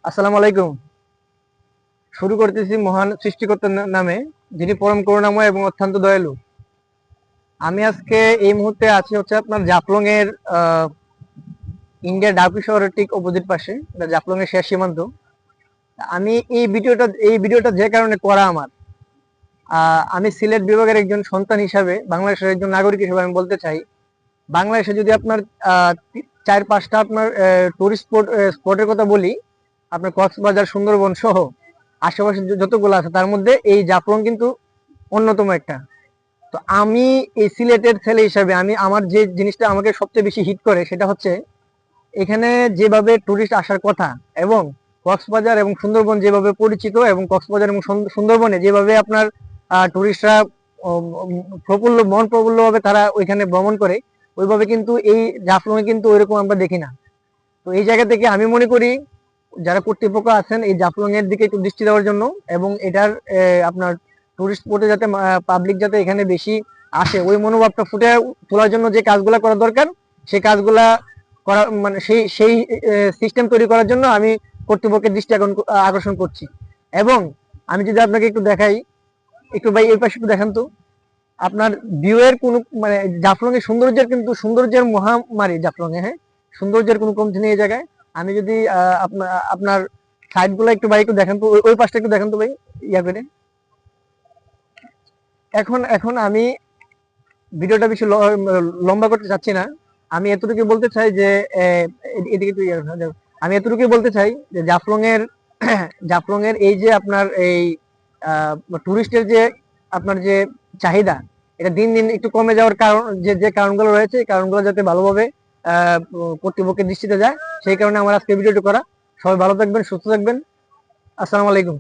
আসসালামু আলাইকুম। শুরু করতেছি মহান সৃষ্টিকর্তার নামে, যিনি পরম করুণাময় এবং অত্যন্ত দয়ালু। আমি আজকে এই মুহূর্তে আছি হচ্ছে আপনার জাফলং এর ইন্ডিয়ার ডাউকি শহরের ঠিক অপোজিট পাশে, এটা জাফলং এর শেষ সীমান্ত। আমি এই ভিডিওটা যে কারণে করা আমার, আমি সিলেট বিভাগের একজন সন্তান হিসাবে, বাংলাদেশের একজন নাগরিক হিসেবে আমি বলতে চাই, বাংলাদেশে যদি আপনার চার পাঁচটা আপনার টুরিস্ট স্পটের কথা বলি, আপনার কক্সবাজার, সুন্দরবন সহ আশেপাশে যতগুলো আছে তার মধ্যে এই জাফলং কিন্তু অন্যতম একটা। তো আমি এই সিলেটের ছেলে হিসাবে আমি আমার যে জিনিসটা আমাকে সবচেয়ে বেশি হিট করে সেটা হচ্ছে এখানে যেভাবে টুরিস্ট আসার কথা, এবং কক্সবাজার এবং সুন্দরবন যেভাবে পরিচিত, এবং কক্সবাজার এবং সুন্দরবনে যেভাবে আপনার টুরিস্টরা মন প্রফুল্ল ভাবে তারা ওইখানে ভ্রমণ করে, ওইভাবে কিন্তু এই জাফলংয়ে কিন্তু ওইরকম আমরা দেখি না। তো এই জায়গা থেকে আমি মনে করি যারা কর্তৃপক্ষ আছেন এই জাফলং এর দিকে একটু দৃষ্টি দেওয়ার জন্য, এবং এটার আপনার টুরিস্ট স্পটে যাতে পাবলিক যাতে এখানে বেশি আসে, ওই মনোভাবটা ফুটে তোলার জন্য যে কাজগুলা করা দরকার সেই কাজগুলা করা, মানে সেই সেই সিস্টেম তৈরি করার জন্য আমি কর্তৃপক্ষের দৃষ্টি আকর্ষণ করছি। এবং আমি যদি আপনাকে একটু দেখাই, একটু ভাই এই পাশে একটু দেখান তো, আপনার ভিউ এর কোনো মানে জাফলং এর সৌন্দর্যের, কিন্তু সৌন্দর্যের মহামারী জাফলং এ, হ্যাঁ, সৌন্দর্যের কোনো কমতি নেই এই জায়গায়। আমি যদি আপনার সাইড গুলো একটু ভাই একটু দেখেন তো, ওই পাশটা একটু দেখেন তো ভাই, ইয়া করে। এখন এখন আমি ভিডিওটা বেশি লম্বা করতে চাচ্ছি না। আমি এতটুকু বলতে চাই যে এদিকে তুই আমি এতটুকু বলতে চাই যে জাফলং এর জাফলং এর এই যে আপনার এই টুরিস্টের যে আপনার যে চাহিদা, এটা দিন দিন একটু কমে যাওয়ার কারণ, যে যে কারণগুলো রয়েছে এই কারণগুলো যাতে ভালোভাবে আহ কর্তৃপক্ষের দৃষ্টিতে যায়, সেই কারণে আমার আজকে ভিডিওটি করা। সবাই ভালো থাকবেন, সুস্থ থাকবেন। আসসালামু আলাইকুম।